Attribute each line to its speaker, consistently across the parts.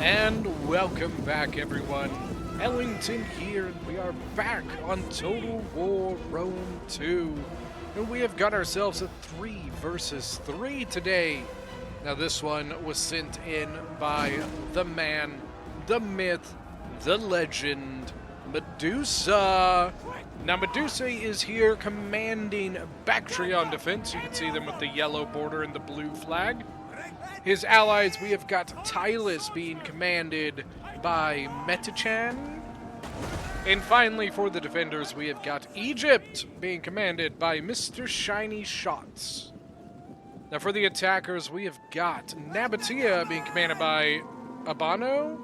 Speaker 1: And welcome back, everyone. Ellington here, and we are back on Total War Rome 2. And we have got ourselves a 3 versus 3 today. Now, this one was sent in by the man, the myth, the legend, Medusa. Now, Medusa is here commanding Bactria on defense. You can see them with the yellow border and the blue flag. His allies, we have got Tylus being commanded by Metachan. And finally, for the defenders, we have got Egypt being commanded by Mr. Shiny Shots. Now, for the attackers, we have got Nabatea being commanded by Abano.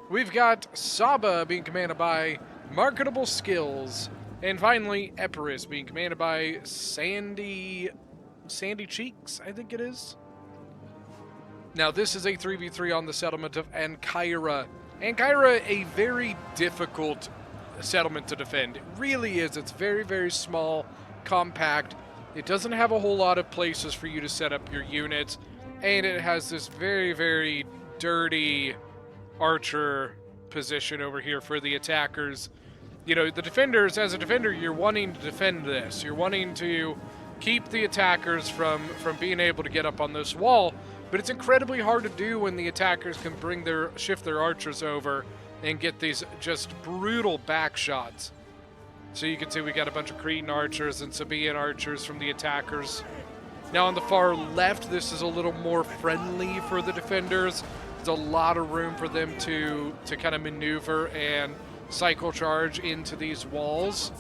Speaker 1: We've got Saba being commanded by Marketable Skills. And finally, Epirus being commanded by Sandy Cheeks, I think it is. Now, this is a 3v3 on the settlement of Ankyra. Ankyra, a very difficult settlement to defend. It really is. It's very, very small, compact. It doesn't have a whole lot of places for you to set up your units. And it has this very, very dirty archer position over here for the attackers. You know, the defenders, as a defender, you're wanting to defend this. You're wanting to keep the attackers from being able to get up on this wall, but it's incredibly hard to do when the attackers can shift their archers over and get these just brutal back shots. So you can see we got a bunch of Cretan archers and Sabaean archers from the attackers. Now on the far left, this is a little more friendly for the defenders. There's a lot of room for them to kind of maneuver and cycle charge into these walls.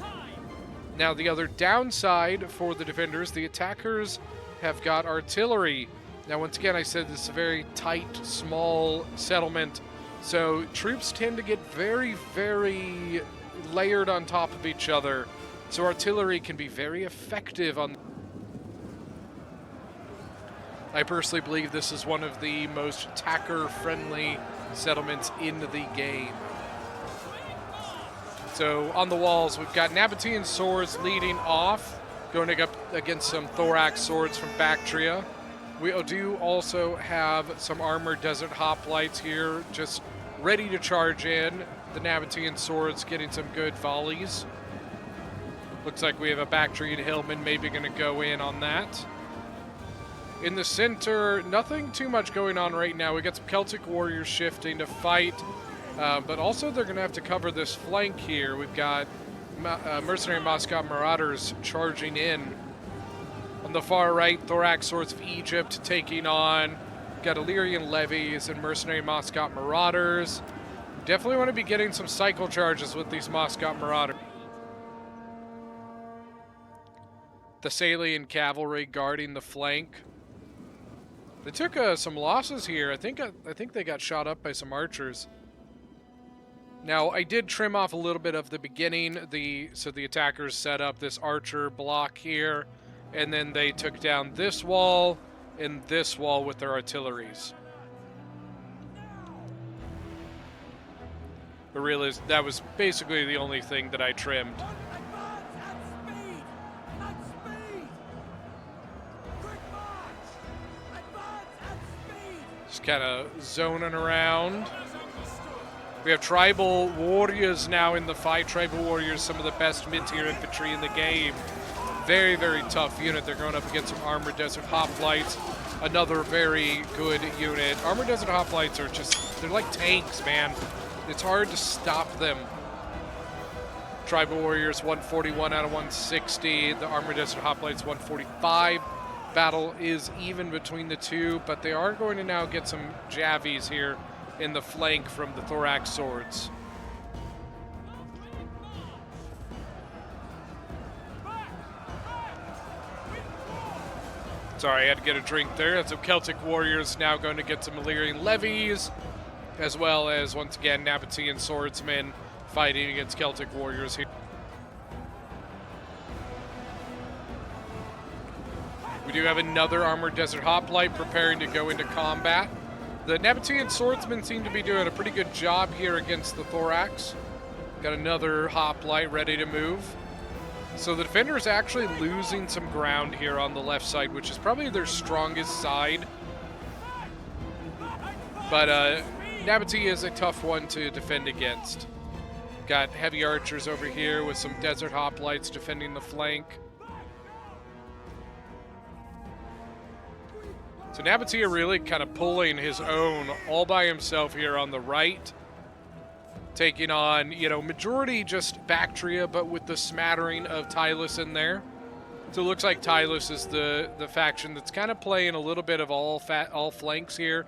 Speaker 1: Now, the other downside for the defenders, the attackers have got artillery. Now, once again, I said this is a very tight, small settlement, so troops tend to get very, very layered on top of each other. So artillery can be very effective on... I personally believe this is one of the most attacker-friendly settlements in the game. So on the walls, we've got Nabatean swords leading off, going up against some thorax swords from Bactria. We do also have some armored desert hoplites here, just ready to charge in. The Nabatean swords getting some good volleys. Looks like we have a Bactrian hillman maybe going to go in on that. In the center, nothing too much going on right now. We got some Celtic warriors shifting to fight. But also they're going to have to cover this flank here. We've got mercenary Muscat Marauders charging in. On the far right, Thorax Swords of Egypt taking on. Got Illyrian levies and mercenary Muscat Marauders. Definitely want to be getting some cycle charges with these Muscat Marauders. Thessalian cavalry guarding the flank. They took some losses here. I think they got shot up by some archers. Now, I did trim off a little bit of the beginning, so the attackers set up this archer block here, and then they took down this wall and this wall with their artilleries. But really, that was basically the only thing that I trimmed. Just kind of zoning around. We have tribal warriors now in the fight. Tribal warriors, some of the best mid-tier infantry in the game. Very, very tough unit. They're going up against some armored desert hoplites. Another very good unit. Armored desert hoplites are just, they're like tanks, man. It's hard to stop them. Tribal warriors 141 out of 160. The armored desert hoplites 145. Battle is even between the two, but they are going to now get some Javies here in the flank from the thorax swords. Sorry, I had to get a drink there. And some Celtic warriors now going to get some Illyrian levies, as well as, once again, Nabatean swordsmen fighting against Celtic warriors here. We do have another armored desert hoplite preparing to go into combat. The Nabatean swordsmen seem to be doing a pretty good job here against the thorax. Got another hoplite ready to move. So the defender is actually losing some ground here on the left side, which is probably their strongest side. But Nabatea is a tough one to defend against. Got heavy archers over here with some desert hoplites defending the flank. So Nabatea really kind of pulling his own all by himself here on the right. Taking on, majority just Bactria, but with the smattering of Tylus in there. So it looks like Tylus is the faction that's kind of playing a little bit of all flanks here.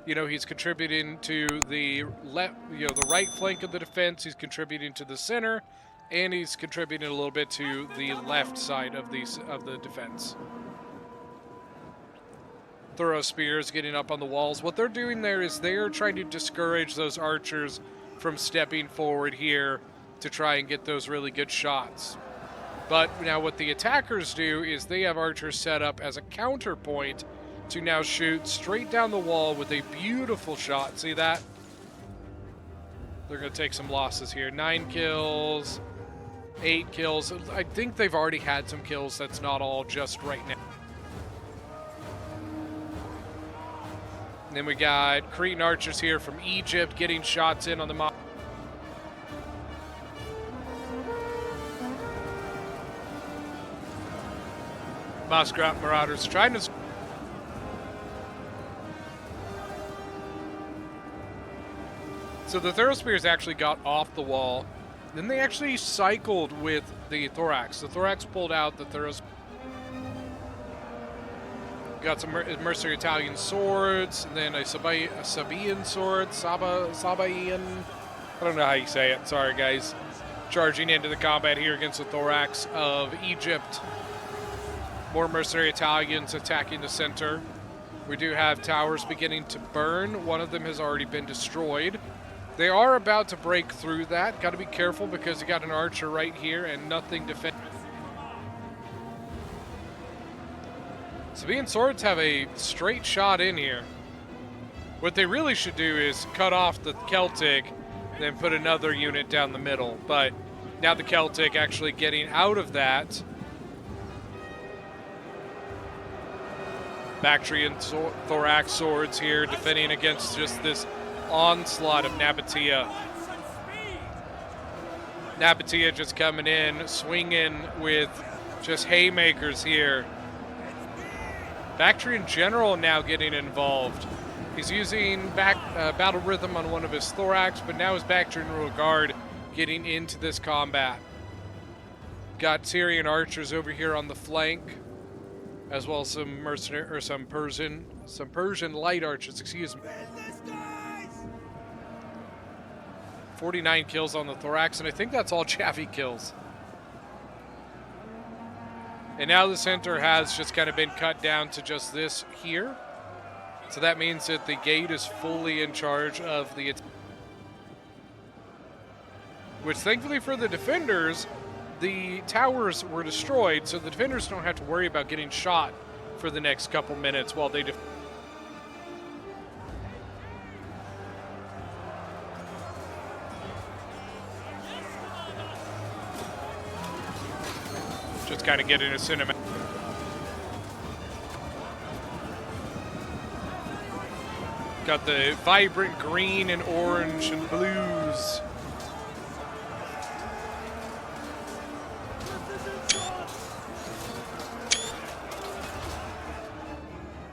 Speaker 1: He's contributing to the the right flank of the defense. He's contributing to the center, and he's contributing a little bit to the left side of the defense. Thorough spears getting up on the walls. What they're doing there is they're trying to discourage those archers from stepping forward here to try and get those really good shots. But now what the attackers do is they have archers set up as a counterpoint to now shoot straight down the wall with a beautiful shot. See that? They're going to take some losses here. 9 kills, 8 kills. I think they've already had some kills. That's not all just right now. And then we got Cretan archers here from Egypt getting shots in on the Moskrat Marauders trying to... So the Thorospears actually got off the wall. Then they actually cycled with the Thorax. The Thorax pulled out the Thoros. Got some Mercenary Italian swords, and then a Sabaean sword, Sabaean. I don't know how you say it. Sorry, guys. Charging into the combat here against the Thorax of Egypt. More Mercenary Italians attacking the center. We do have towers beginning to burn. One of them has already been destroyed. They are about to break through that. Got to be careful because you got an archer right here and nothing defend. Sabaean swords have a straight shot in here. What they really should do is cut off the Celtic, then put another unit down the middle. But now the Celtic actually getting out of that. Bactrian Thorax swords here defending against just this onslaught of Nabatea. Nabatea just coming in, swinging with just haymakers here. Bactrian General now getting involved. He's using battle rhythm on one of his Thorax, but now his Bactrian Royal Guard getting into this combat. Got Syrian archers over here on the flank, as well as some Persian light archers. Excuse me. 49 kills on the Thorax, and I think that's all Chaffee kills. And now the center has just kind of been cut down to just this here. So that means that the gate is fully in charge of the attack. Which, thankfully for the defenders, the towers were destroyed, so the defenders don't have to worry about getting shot for the next couple minutes while they just kind of getting a cinematic. Got the vibrant green and orange and blues.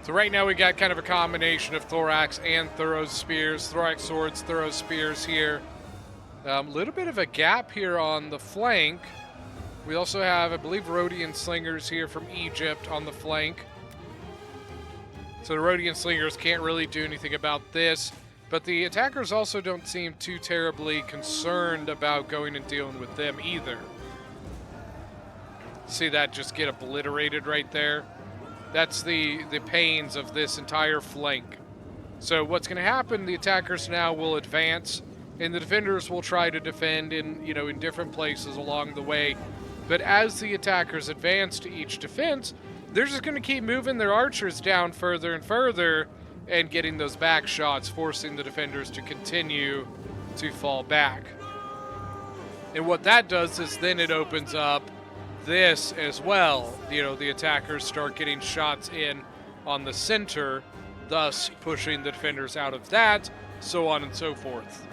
Speaker 1: So right now we got kind of a combination of Thorax and Thoros spears, Thorax swords, Thoros spears here. A little bit of a gap here on the flank. We also have, I believe, Rhodian slingers here from Egypt on the flank. So the Rhodian slingers can't really do anything about this, but the attackers also don't seem too terribly concerned about going and dealing with them either. See that just get obliterated right there? That's the pains of this entire flank. So what's going to happen, the attackers now will advance, and the defenders will try to defend in different places along the way. But as the attackers advance to each defense, they're just going to keep moving their archers down further and further and getting those back shots, forcing the defenders to continue to fall back. And what that does is then it opens up this as well. The attackers start getting shots in on the center, thus pushing the defenders out of that, so on and so forth.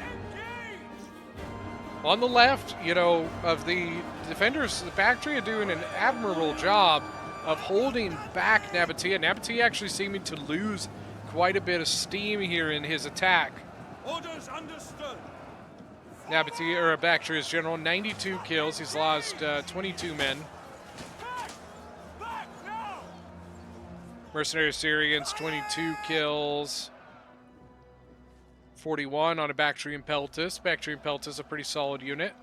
Speaker 1: On the left, you know, of the defenders, the Bactria doing an admirable job of holding back Nabatea. Nabatea actually seeming to lose quite a bit of steam here in his attack.
Speaker 2: Orders understood.
Speaker 1: Nabatea, or Bactria's general, 92 kills. He's lost 22 men.
Speaker 2: Back now.
Speaker 1: Mercenary Syrians, 22 kills. 41 on a Bactrian Peltis. Bactrian Peltis, a pretty solid unit.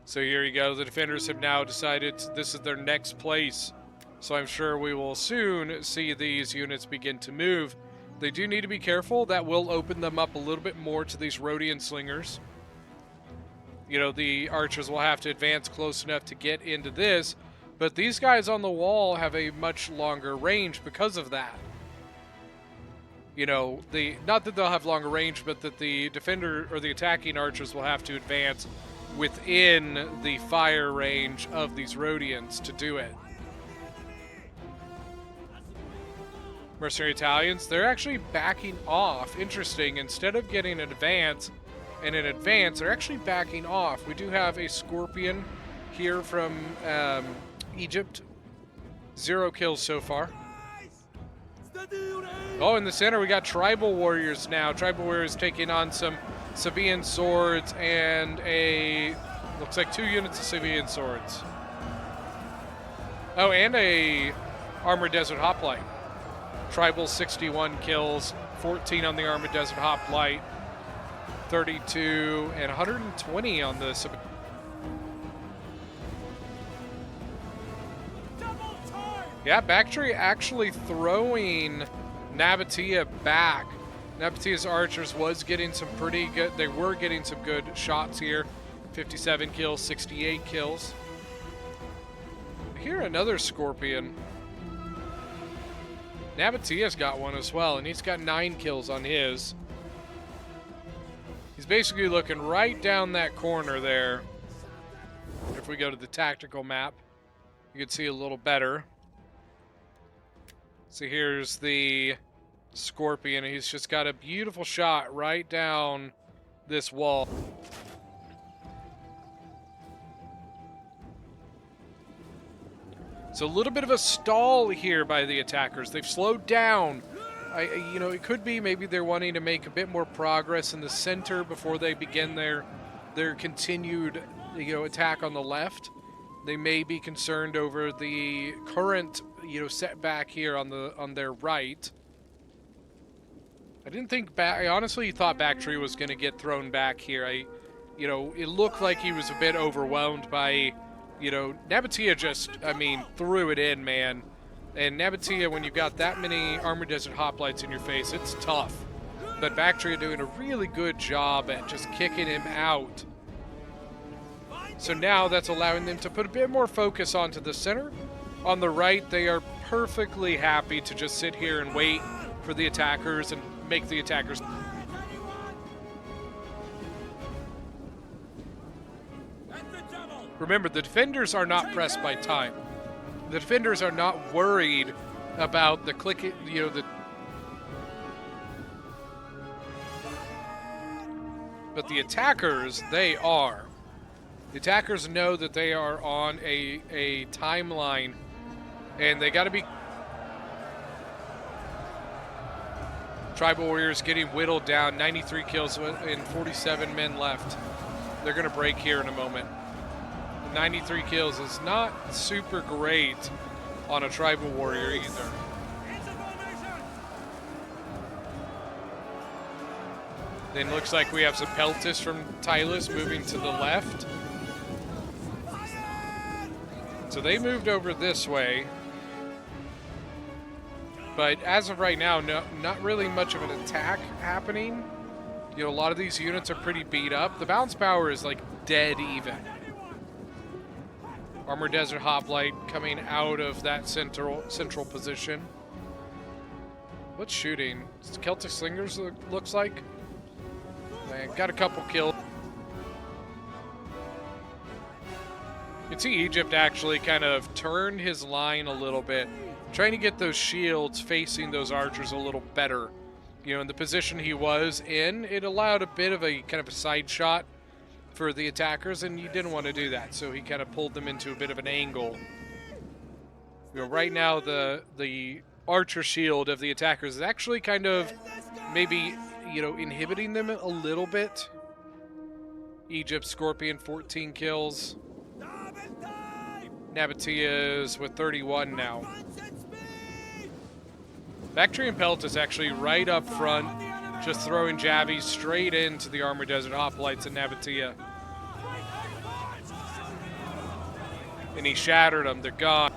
Speaker 1: So here you go. The defenders have now decided this is their next place. So I'm sure we will soon see these units begin to move. They do need to be careful. That will open them up a little bit more to these Rhodian slingers. You know, the archers will have to advance close enough to get into this. But these guys on the wall have a much longer range because of that. You know, not that they'll have longer range, but that the defender or the attacking archers will have to advance within the fire range of these Rhodians to do it. Mercenary Italians, they're actually backing off. Interesting. Instead of getting an advance and an advance, they're actually backing off. We do have a Scorpion here from Egypt. 0 kills so far. Oh, in the center, we got Tribal Warriors now. Tribal Warriors taking on some Sabaean swords and looks like 2 units of Sabaean swords. Oh, and a Armored Desert Hoplite. Tribal 61 kills, 14 on the Armored Desert Hoplite, 32 and 120 on the Sabaean. Yeah, Bactria actually throwing Nabatea back. Nabatea's archers was getting some pretty good, they were getting some good shots here. 57 kills, 68 kills. Here another Scorpion. Nabatea's got one as well, and he's got 9 kills on his. He's basically looking right down that corner there. If we go to the tactical map, you can see a little better. So here's the Scorpion. He's just got a beautiful shot right down this wall. So a little bit of a stall here by the attackers. They've slowed down. You know, it could be maybe they're wanting to make a bit more progress in the center before they begin their continued, you know, attack on the left. They may be concerned over the current, you know, setback here on their right. I honestly thought Bactria was going to get thrown back here. You know, it looked like he was a bit overwhelmed by, you know, Nabatea just, I mean, threw it in, man. And Nabatea, when you've got that many Armored Desert Hoplites in your face, it's tough. But Bactria doing a really good job at just kicking him out. So now that's allowing them to put a bit more focus onto the center. On the right, they are perfectly happy to just sit here and wait for the attackers and make the attackers. Remember, the defenders are not pressed by time. The defenders are not worried about the clicking, you know, but the attackers, they are. The attackers know that they are on a timeline, and they got to be. Tribal Warriors getting whittled down, 93 kills and 47 men left. They're going to break here in a moment. 93 kills is not super great on a Tribal Warrior either. Then looks like we have some Peltis from Tylus moving to the left. So they moved over this way. But as of right now, not really much of an attack happening. You know, a lot of these units are pretty beat up. The bounce power is like dead even. Armored Desert Hoplite coming out of that central position. What's shooting? It's Celtic Slingers, looks like. Man, got a couple kills. You can see Egypt actually kind of turned his line a little bit trying to get those shields facing those archers a little better. You know, in the position he was in, it allowed a bit of a kind of a side shot for the attackers, and you didn't want to do that, so he kind of pulled them into a bit of an angle. You know, right now the archer shield of the attackers is actually kind of maybe, you know, inhibiting them a little bit. Egypt Scorpion 14 kills. Nabataea's with 31 now. Bactrian Pelt is actually right up front, just throwing jabbies straight into the Armored Desert Hoplites and Nabataea. And he shattered them. They're gone.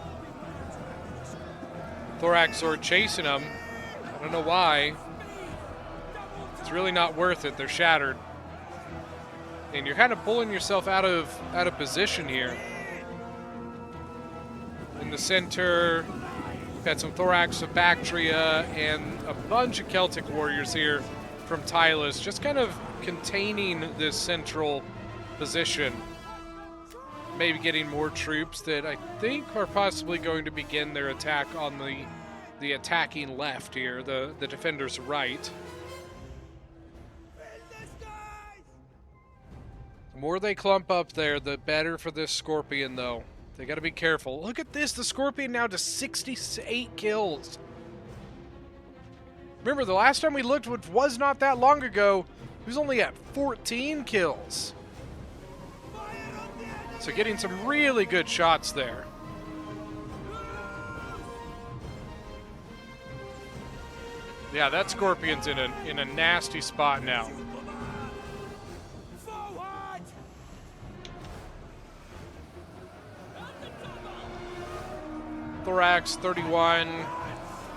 Speaker 1: Thorax Sword chasing them. I don't know why. It's really not worth it. They're shattered. And you're kind of pulling yourself out of position here. In the center, got some Thorax of Bactria and a bunch of Celtic warriors here from Tylus, just kind of containing this central position. Maybe getting more troops that I think are possibly going to begin their attack on the attacking left here, the defenders right. The more they clump up there, the better for this Scorpion, though. They got to be careful. Look at this. The Scorpion now to 68 kills. Remember, the last time we looked, which was not that long ago, he was only at 14 kills. So getting some really good shots there. Yeah, that Scorpion's in a nasty spot now. Thorax 31.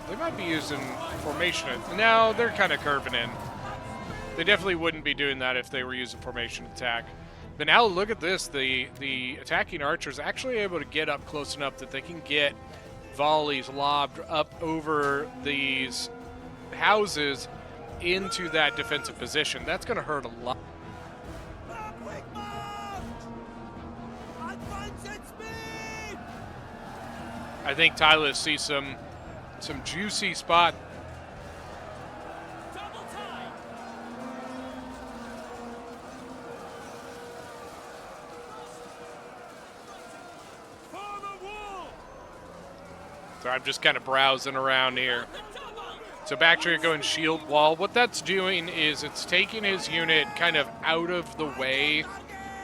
Speaker 1: They might be using formation. No, they're kind of curving in. They definitely wouldn't be doing that if they were using formation attack. But now look at this. The attacking archers actually able to get up close enough that they can get volleys lobbed up over these houses into that defensive position. That's going to hurt a lot. I think Tylus sees some juicy spot. So I'm just kind of browsing around here. So Bactria going shield wall. What that's doing is it's taking his unit kind of out of the way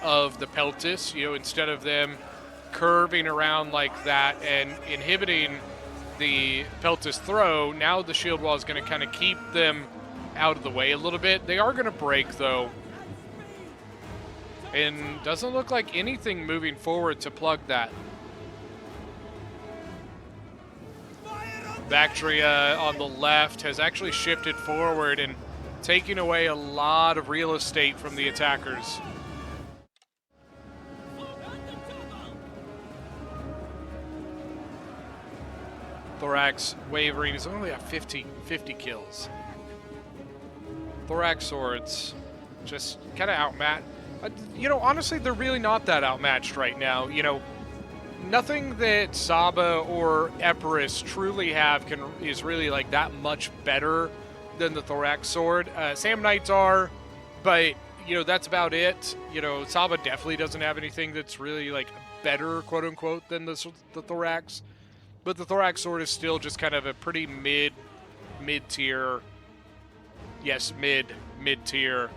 Speaker 1: of the Peltis, you know, instead of them curving around like that and inhibiting the Peltis throw. Now the shield wall is going to kind of keep them out of the way a little bit. They are going to break, though. And doesn't look like anything moving forward to plug that. Bactria on the left has actually shifted forward and taking away a lot of real estate from the attackers. Thorax wavering. He's only at 50 kills. Thorax swords just kind of outmatched. You know, honestly, they're really not that outmatched right now. You know, nothing that Saba or Epirus truly have is really like that much better than the Thorax sword. Sam Knights are, but you know, that's about it. You know, Saba definitely doesn't have anything that's really like better, quote unquote, than the Thorax. But the Thorax sword is still just kind of a pretty mid-tier, yes, mid-tier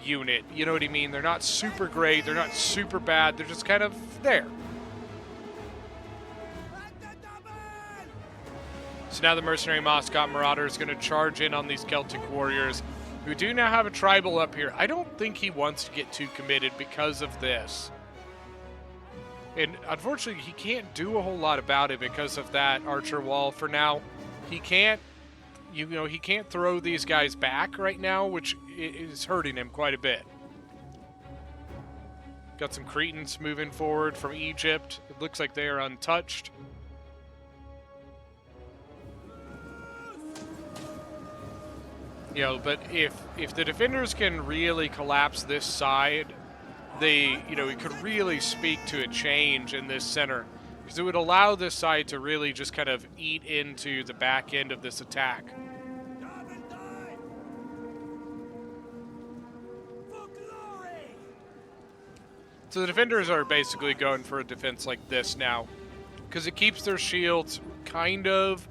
Speaker 1: unit. You know what I mean? They're not super great. They're not super bad. They're just kind of there. So now the Mercenary Mascot Marauder is going to charge in on these Celtic warriors who do now have a tribal up here. I don't think he wants to get too committed because of this. And unfortunately, he can't do a whole lot about it because of that archer wall for now. He can't, you know, he can't throw these guys back right now, which is hurting him quite a bit. Got some Cretans moving forward from Egypt. It looks like they are untouched. You know, but if the defenders can really collapse this side, they, you know, it could really speak to a change in this center. because it would allow this side to really just kind of eat into the back end of this attack. So the defenders are basically going for a defense like this now, because it keeps their shields kind of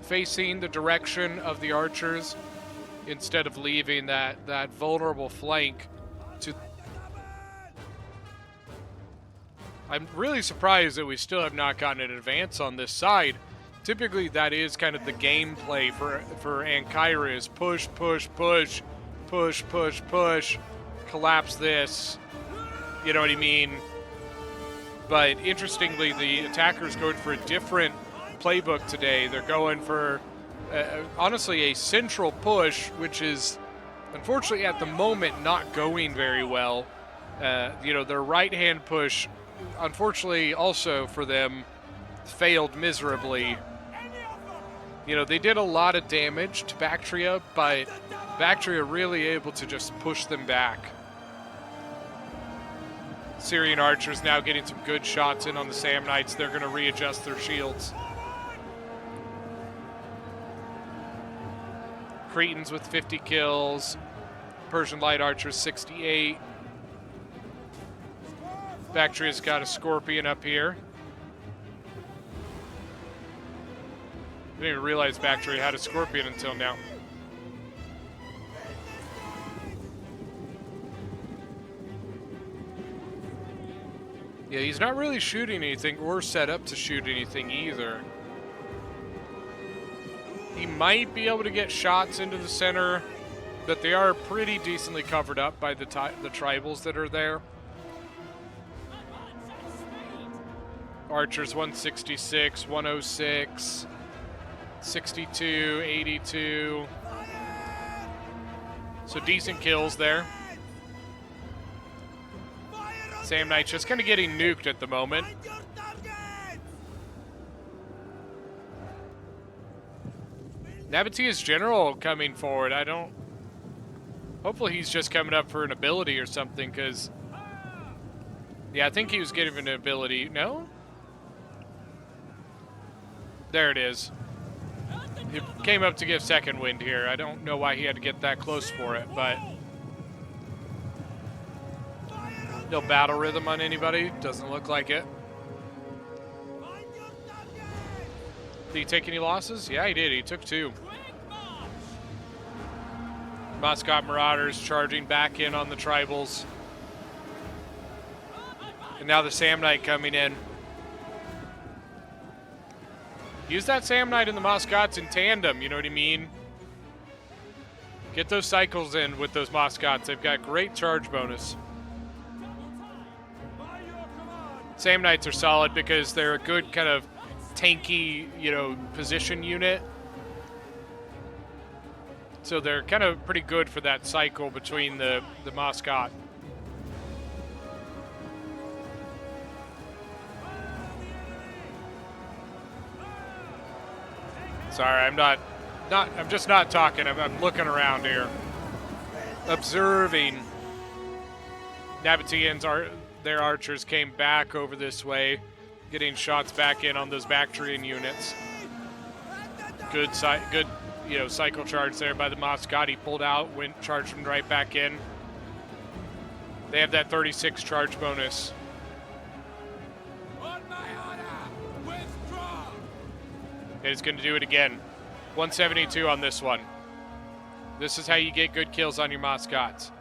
Speaker 1: facing the direction of the archers instead of leaving that vulnerable flank to... I'm really surprised that we still have not gotten an advance on this side. Typically, that is kind of the gameplay for Ankyrra is push, push, push, push, push, push, collapse this. You know what I mean? But interestingly, the attackers going for a different playbook today. They're going for, honestly, a central push, which is, unfortunately, at the moment, not going very well. You know, their right-hand push, unfortunately, also for them, failed miserably. You know, they did a lot of damage to Bactria, but Bactria really able to just push them back. Syrian archers now getting some good shots in on the Samnites. They're going to readjust their shields. Cretans with 50 kills. Persian light archers 68. Bactria's got a Scorpion up here. I didn't even realize Bactria had a Scorpion until now. Yeah, he's not really shooting anything or set up to shoot anything either. He might be able to get shots into the center, but they are pretty decently covered up by the tribals that are there. Archers 166, 106, 62, 82. So decent kills there. Samnite just kind of getting nuked at the moment. Nabataea's general coming forward. Hopefully he's just coming up for an ability or something, because... Yeah, I think he was getting an ability. No? There it is. He came up to give second wind here. I don't know why he had to get that close for it, but... No battle rhythm on anybody. Doesn't look like it. Did he take any losses? Yeah, he did. He took 2. Moscot Marauders charging back in on the tribals. And now the Samnite coming in. Use that Samnite and the Moscots in tandem, you know what I mean? Get those cycles in with those Moscots. They've got great charge bonus. Samnites are solid because they're a good kind of tanky, you know, position unit. So they're kind of pretty good for that cycle between the Moscot. Sorry, I'm just not talking. I'm looking around here. Observing. Nabataeans are... Their archers came back over this way, getting shots back in on those Bactrian units. Good, you know, cycle charge there by the Moscot. He pulled out, charged them right back in. They have that 36 charge bonus.
Speaker 2: On my honor, withdraw.
Speaker 1: And he's going to do it again. 172 on this one. This is how you get good kills on your Moscots.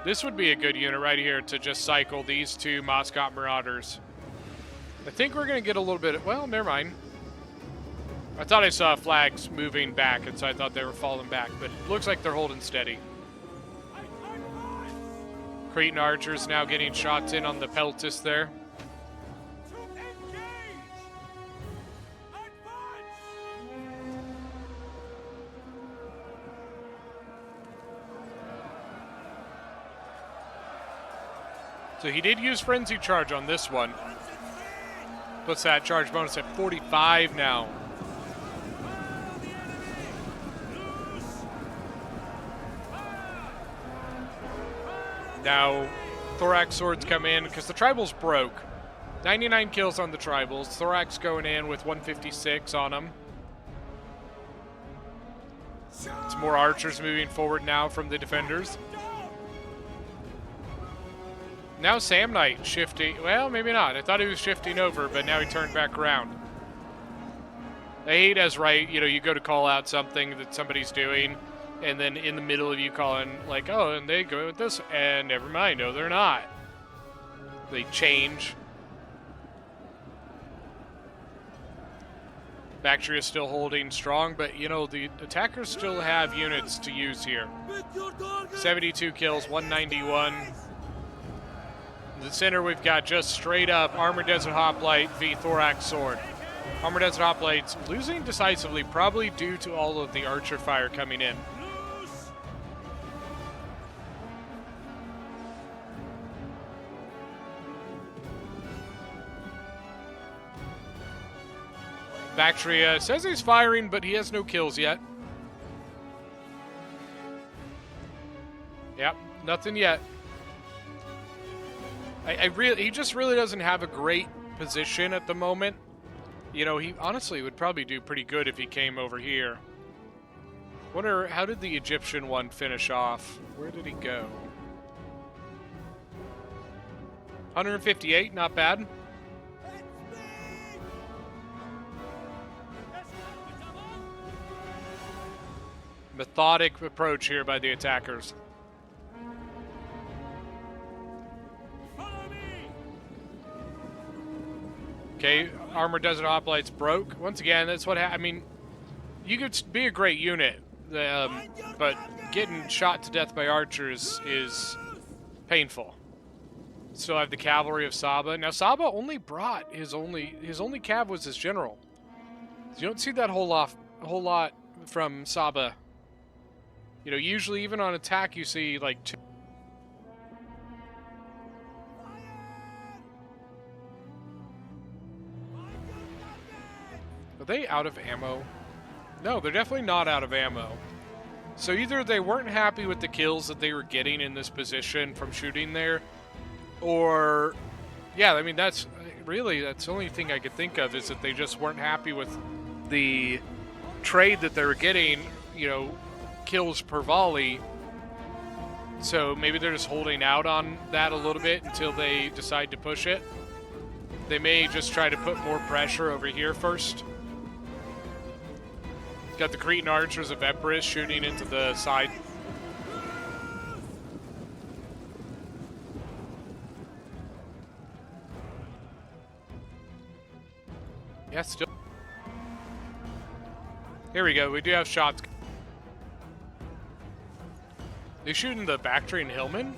Speaker 1: This would be a good unit right here to just cycle these 2 Moscot Marauders. I think we're going to get a little bit of... Well, never mind. I thought I saw flags moving back, and so I thought they were falling back, but it looks like they're holding steady. Cretan archers now getting shots in on the Peltis there. So he did use Frenzy Charge on this one. Puts that charge bonus at 45 now. Now, Thorax Swords come in because the Tribals broke. 99 kills on the tribals. Thorax going in with 156 on him. It's more archers moving forward now from the defenders. Now Sam Knight shifting. Well, maybe not. I thought he was shifting over, but now he turned back around. I hate as right, you know, you go to call out something that somebody's doing, and then in the middle of you calling, like, oh, and they go with this, and never mind, no, they're not. They change. Bactria is still holding strong, but, you know, the attackers still have units to use here. 72 kills, 191. In the center, we've got just straight up Armored Desert Hoplite v Thorax Sword. Armored Desert Hoplites losing decisively, probably due to all of the archer fire coming in. Bactria says he's firing, but he has no kills yet. Yep, nothing yet. He just really doesn't have a great position at the moment. You know, he honestly would probably do pretty good if he came over here. Wonder, how did the Egyptian one finish off? Where did he go? 158, not bad. Methodic approach here by the attackers. Okay, Armored Desert Hoplites broke. Once again, that's what I mean, you could be a great unit, but getting shot to death by archers is painful. Still have the cavalry of Saba. Now Saba only brought his only cav was his general. So you don't see that whole lot from Saba. You know, usually even on attack you see like two. Are they out of ammo? No, they're definitely not out of ammo. So either they weren't happy with the kills that they were getting in this position from shooting there, or, yeah, I mean, that's the only thing I could think of is that they just weren't happy with the trade that they were getting, you know, kills per volley. So maybe they're just holding out on that a little bit until they decide to push it. They may just try to put more pressure over here first. Got the Cretan archers of Epirus shooting into the side. Yeah, still. Here we go. We do have shots. They shooting the Bactrian Hillman?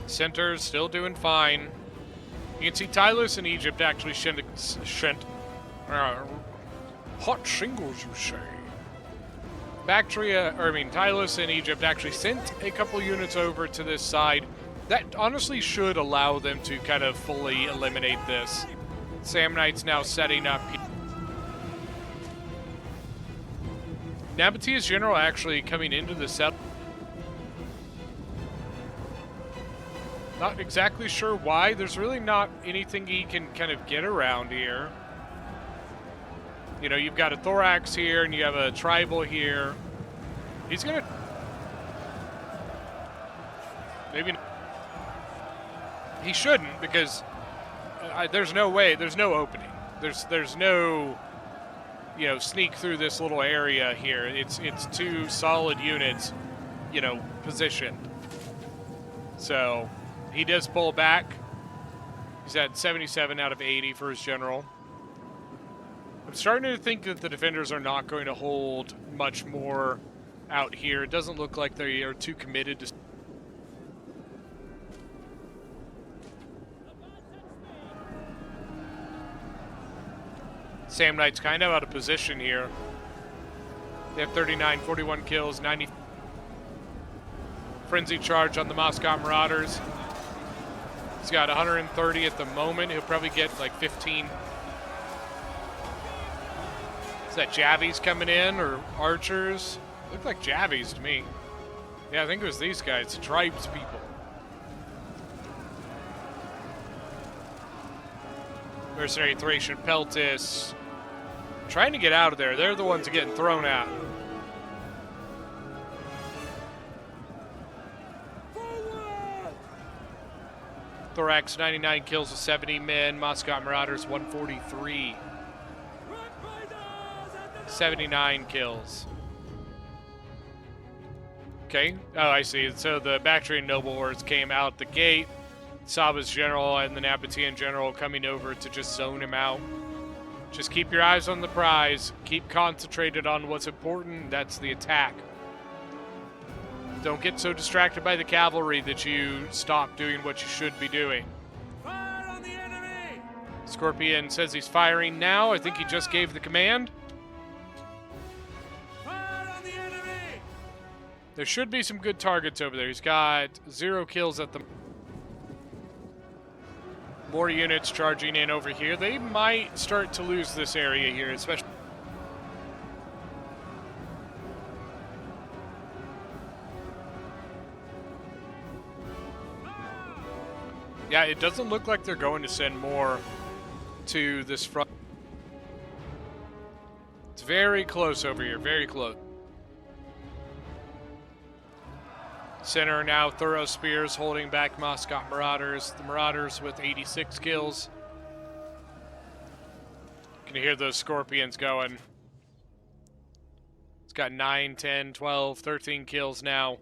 Speaker 1: Center's still doing fine. You can see Tylus in Egypt actually hot shingles, you say. Tylus in Egypt actually sent a couple units over to this side. That honestly should allow them to kind of fully eliminate this. Sam Knight's now setting up. Nabatea's general actually coming into the settlement. Not exactly sure why. There's really not anything he can kind of get around here. You know, you've got a Thorax here, and you have a Tribal here. He's going to... Maybe not. He shouldn't, because there's no way, there's no opening. There's no, you know, sneak through this little area here. It's two solid units, you know, positioned. So... he does pull back. He's at 77 out of 80 for his general. I'm starting to think that the defenders are not going to hold much more out here. It doesn't look like they are too committed to... Sam Knight's kind of out of position here. They have 39, 41 kills, 90... Frenzy charge on the Moscow Marauders. He's got 130 at the moment. He'll probably get like 15. Is that Javies coming in or archers? Looked like Javies to me. Yeah, I think it was these guys, tribes people. Mercenary Thracian Peltis. Trying to get out of there. They're the ones getting thrown out. Thorax 99 kills with 70 men. Moscot Marauders 143. 79 kills. Okay. Oh, I see. So the Bactrian Noble Hordes came out the gate. Saba's general and the Nabatean general coming over to just zone him out. Just keep your eyes on the prize. Keep concentrated on what's important. That's the attack. Don't get so distracted by the cavalry that you stop doing what you should be doing.
Speaker 2: Fire on the enemy!
Speaker 1: Scorpion says he's firing now. I think he just gave the command.
Speaker 2: Fire on the enemy!
Speaker 1: There should be some good targets over there. He's got 0 kills at the... More units charging in over here. They might start to lose this area here, especially... Yeah, it doesn't look like they're going to send more to this front. It's very close over here, very close. Center now, Thorough Spears holding back Moscot Marauders. The Marauders with 86 kills. You can hear those Scorpions going. It's got 9, 10, 12, 13 kills now.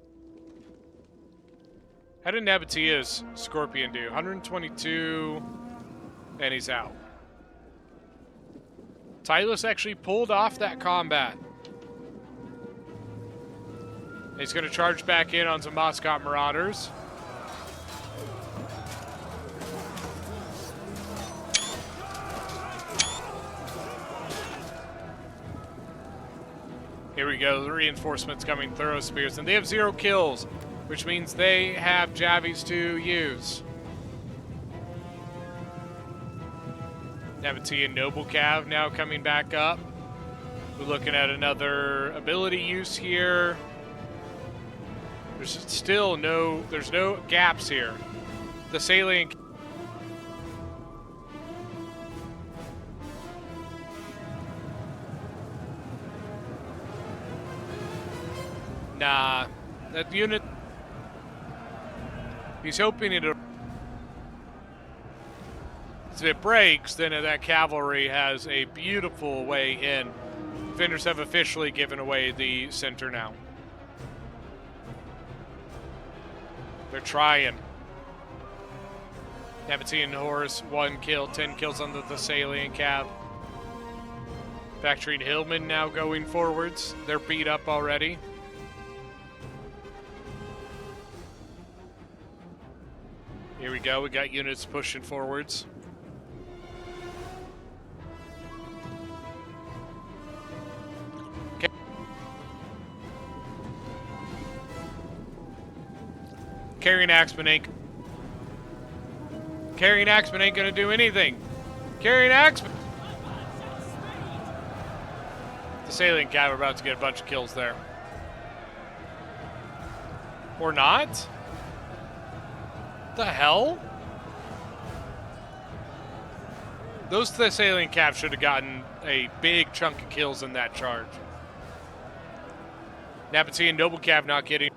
Speaker 1: How did Nabatea's Scorpion do? 122, and he's out. Tylus actually pulled off that combat. He's going to charge back in on some Moscot Marauders. Here we go, the reinforcements coming, Thorough Spears, and they have 0 kills, which means they have Javies to use. Nabatean Noble Cav now coming back up. We're looking at another ability use here. There's still there's no gaps here. The Salient... Nah, that unit... He's hoping it'll... If it breaks, then that cavalry has a beautiful way in. Defenders have officially given away the center now. They're trying. Nabatean Horse, 1 kill, 10 kills on the Thessalian Cav. Bactrian Hillmen now going forwards. They're beat up already. Here we go, we got units pushing forwards. Okay. Carrying Axeman ain't gonna do anything. Carrying Axeman. The Salient Cav are about to get a bunch of kills there. Or not? The hell? Those Thessalian Cav should have gotten a big chunk of kills in that charge. Nabatean Noble Cav not getting...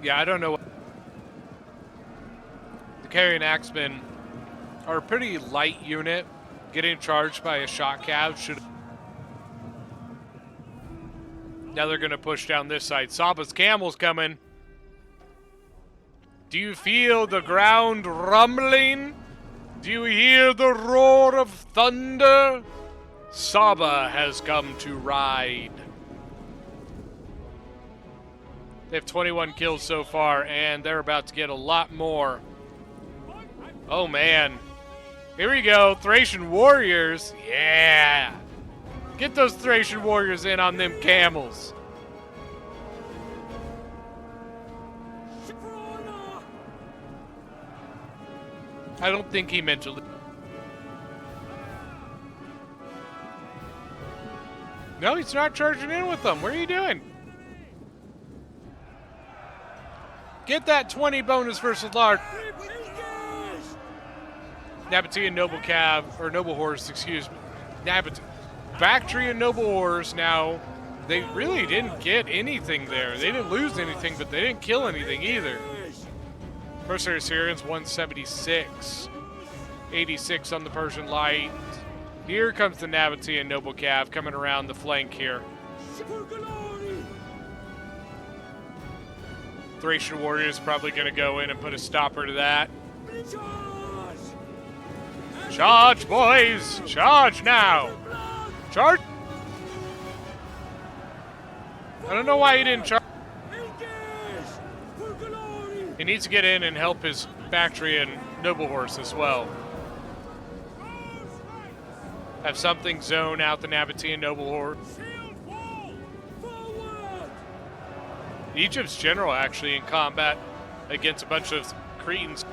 Speaker 1: Yeah, I don't know. The Carrion Axemen are a pretty light unit. Getting charged by a shot cav should... Now they're going to push down this side. Saba's camel's coming. Do you feel the ground rumbling? Do you hear the roar of thunder? Saba has come to ride. They have 21 kills so far, and they're about to get a lot more. Oh, man. Here we go. Thracian Warriors. Yeah. Get those Thracian Warriors in on them camels. I don't think he meant to. No, he's not charging in with them. What are you doing? Get that 20 bonus versus large. Nabatean Noble Cav, or Noble Horse, excuse me. Bactrian Noble Horse now, they really didn't get anything there. They didn't lose anything, but they didn't kill anything either. Mercenary Syrians 176. 86 on the Persian Light. Here comes the Nabatean Noble Cav coming around the flank here. Thracian Warrior is probably going to go in and put a stopper to that. Charge, boys! Charge now! Charge! I don't know why he didn't charge. He needs to get in and help his Bactrian Noble Horse as well. Have something zone out the Nabatean Noble Horse. Egypt's general actually in combat against a bunch of Cretans.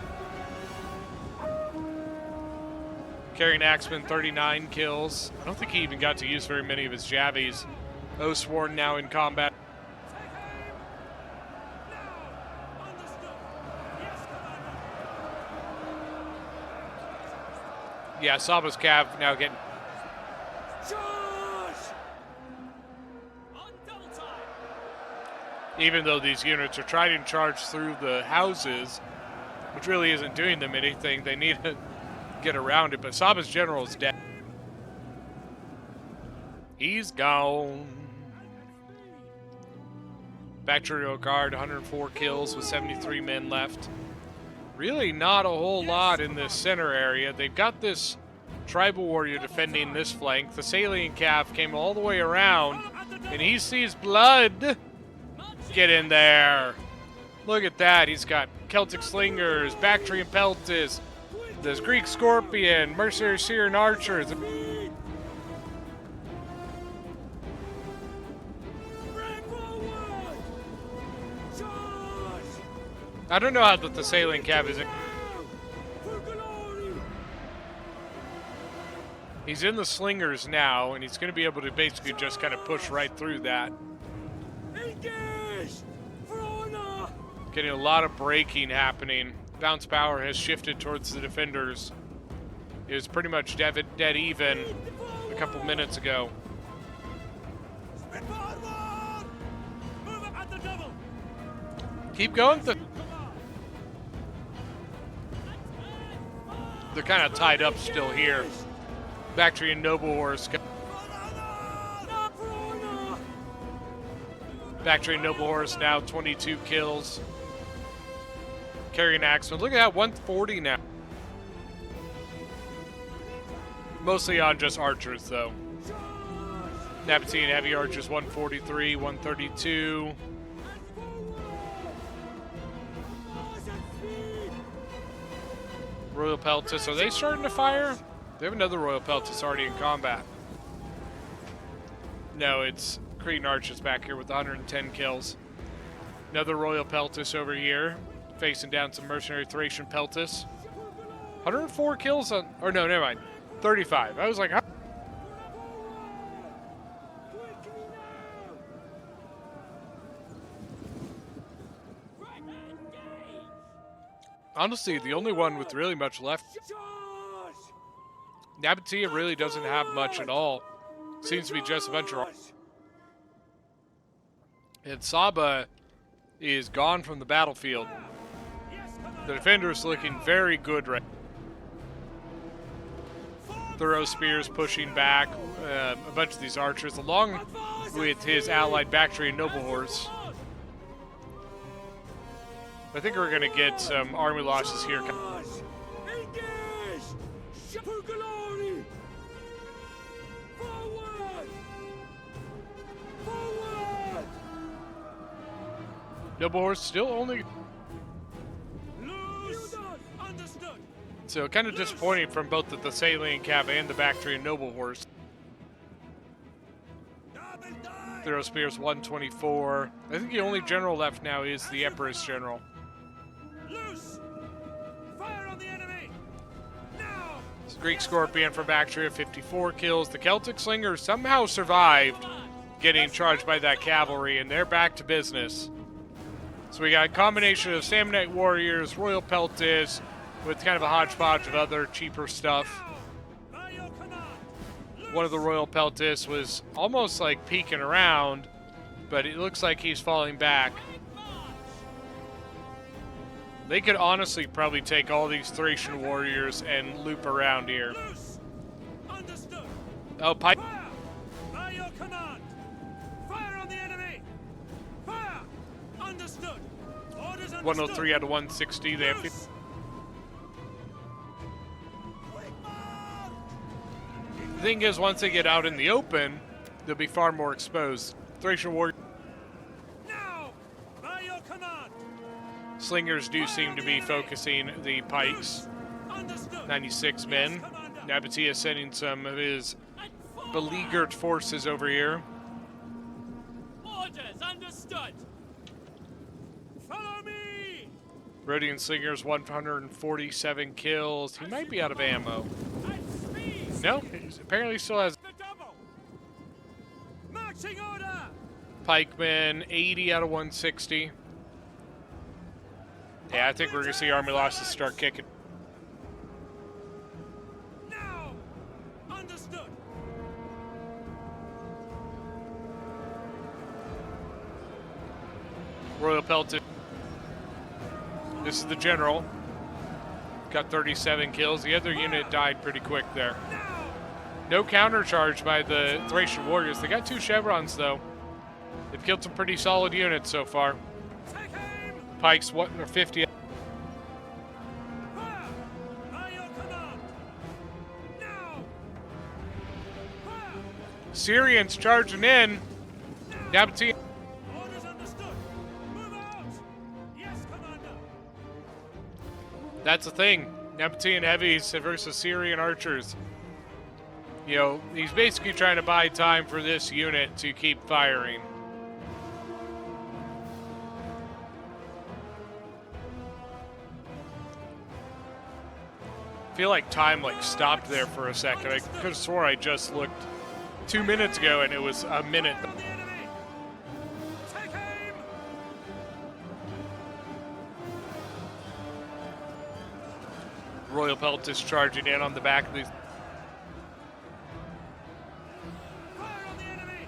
Speaker 1: Carrying Axeman, 39 kills. I don't think he even got to use very many of his Javies. Oathsworn now in combat. Yeah, Saba's Cav now getting... Even though these units are trying to charge through the houses, which really isn't doing them anything, they need to get around it. But Saba's general is dead. He's gone. Bacterial Guard, 104 kills with 73 men left. Really not a whole lot in this center area. They've got this tribal warrior defending this flank. The Thessalian Cav came all the way around, and he sees blood. Get in there. Look at that. He's got Celtic Slingers, Bactrian Peltis, there's Greek Scorpion, Mercenary Syrian Archers. I don't know how the Thessalian Cav is. He's in the Slingers now, and he's going to be able to basically just kind of push right through that. Getting a lot of braking happening. Bounce power has shifted towards the defenders. It was pretty much dead even a couple minutes ago. Keep going. They're kind of tied up still here. Bactrian Noble Horse. Bactrian Noble Horse now 22 kills. Carrying Axeman. Look at that, 140 now. Mostly on just archers, though. Nabatean Heavy Archers 143, 132. Royal Peltis, are they starting to fire? They have another Royal Peltis already in combat. No, it's Cretan Archers back here with 110 kills. Another Royal Peltis over here, facing down some Mercenary Thracian Peltis. 104 kills on, or no, never mind, 35. I was like, how? Honestly, the only one with really much left. Nabatea really doesn't have much at all. Seems to be just a bunch of... And Saba is gone from the battlefield. The defender is looking very good right now. Thorough Spears pushing back a bunch of these archers, along with his allied Bactrian Noble Horse. I think we're going to get some army losses here. Noble Horse still only... So kind of disappointing from both the Thessalian Cav and the Bactrian Noble Horse. Thorough Spears 124. I think the only general left now is the Empress General. Greek Scorpion from Bactria, 54 kills. The Celtic Slingers somehow survived getting charged by that cavalry, and they're back to business. So we got a combination of Samnite Warriors, Royal Peltis, with kind of a hodgepodge of other cheaper stuff. One of the Royal Peltis was almost like peeking around, but it looks like he's falling back. They could honestly probably take all these Thracian warriors and loop around here. Oh, Pike.
Speaker 2: By your command. Fire on the enemy. Fire. Understood. Orders understood.
Speaker 1: 103 out of 160. They have. The thing is, once they get out in the open, they'll be far more exposed. Thracian warriors.
Speaker 2: Now. By your command.
Speaker 1: Slingers do seem to be focusing the pikes.
Speaker 2: Understood.
Speaker 1: 96 men. Nabatea sending some of his beleaguered forces over here.
Speaker 2: Orders understood. Follow me.
Speaker 1: Rhodian Slingers, 147 kills. He might be out of ammo.
Speaker 2: At speed.
Speaker 1: No, he apparently still has.
Speaker 2: The double. Marching order.
Speaker 1: Pikemen, 80 out of 160. Yeah, I think we're going to see army losses start kicking.
Speaker 2: Now. Understood.
Speaker 1: Royal Peltis. This is the general. Got 37 kills. The other unit died pretty quick there.
Speaker 2: Now.
Speaker 1: No countercharge by the Thracian warriors. They got 2 chevrons, though. They've killed some pretty solid units so far.
Speaker 2: Take aim.
Speaker 1: Pikes, what, are 50.
Speaker 2: Fire. By your command. Now. Fire.
Speaker 1: Syrians charging in. Nabatea.
Speaker 2: Orders understood. Move out. Yes, Commander.
Speaker 1: That's the thing. Nabatean heavies versus Syrian archers. You know, he's basically trying to buy time for this unit to keep firing. I feel like time stopped there for a second. I could have swore I just looked 2 minutes ago and it was a minute.
Speaker 2: On the enemy. Take aim.
Speaker 1: Royal Peltis charging in on the back of these.
Speaker 2: Fire on the enemy.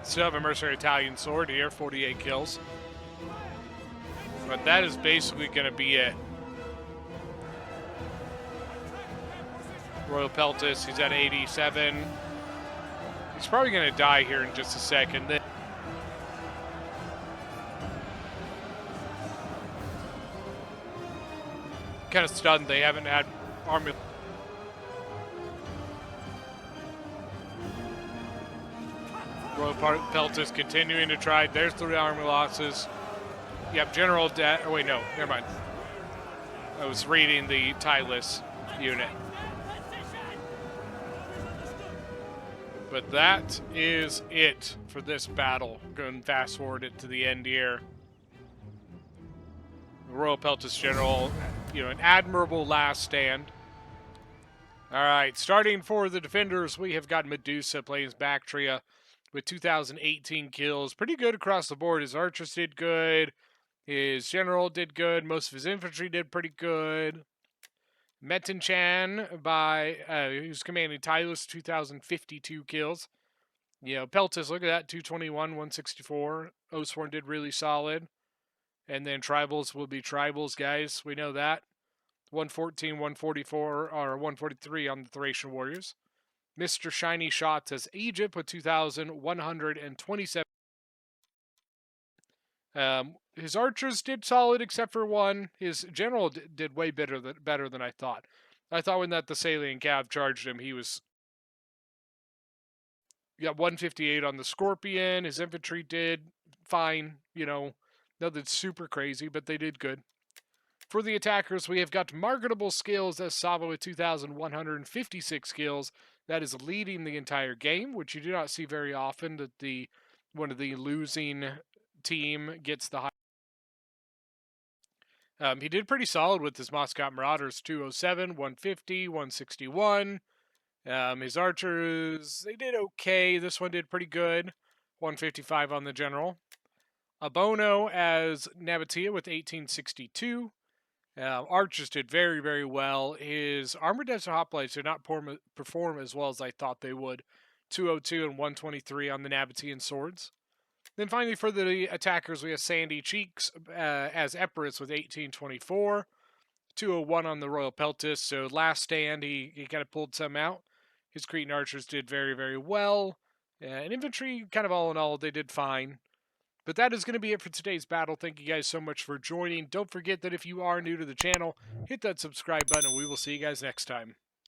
Speaker 1: Still have a mercenary Italian sword here, 48 kills. But that is basically going to be it. Royal Peltis, he's at 87. He's probably going to die here in just a second. Kind of stunned they haven't had army. Royal Peltis continuing to try. There's 3 army losses. Yep, General death. Oh, wait, no, never mind. I was reading the Tylus unit. But that is it for this battle. Going to fast forward it to the end here. The Royal Peltis General, you know, an admirable last stand. All right, starting for the defenders, we have got Medusa playing Bactria with 2018 kills. Pretty good across the board. His archers did good. His general did good. Most of his infantry did pretty good. Metenchan who's commanding Tylus, 2,052 kills. You know, Peltis, look at that, 221, 164. Oathsworn did really solid. And then Tribals will be Tribals, guys. We know that. 114, 144, or 143 on the Thracian Warriors. Mr. Shiny Shots as Egypt with 2,127. His archers did solid except for one. His general did way better than I thought. I thought when that Thessalian Cav charged him, he was... You got 158 on the Scorpion. His infantry did fine. You know, nothing super crazy, but they did good. For the attackers, we have got Marketable Skills as Sava with 2,156 kills. That is leading the entire game, which you do not see very often, that one of the losing team gets the high. He did pretty solid with his Moscow Marauders, 207, 150, 161. His archers, they did okay. This one did pretty good, 155 on the general. Abono as Nabatea with 1862. Archers did very, very well. His Armored Desert Hoplites did not perform as well as I thought they would. 202 and 123 on the Nabatean swords. Then finally, for the attackers, we have Sandy Cheeks as Epirus with 1824. 201 on the Royal Peltis. So last stand, he kind of pulled some out. His Cretan archers did very, very well. And infantry, kind of all in all, they did fine. But that is going to be it for today's battle. Thank you guys so much for joining. Don't forget that if you are new to the channel, hit that subscribe button, and we will see you guys next time.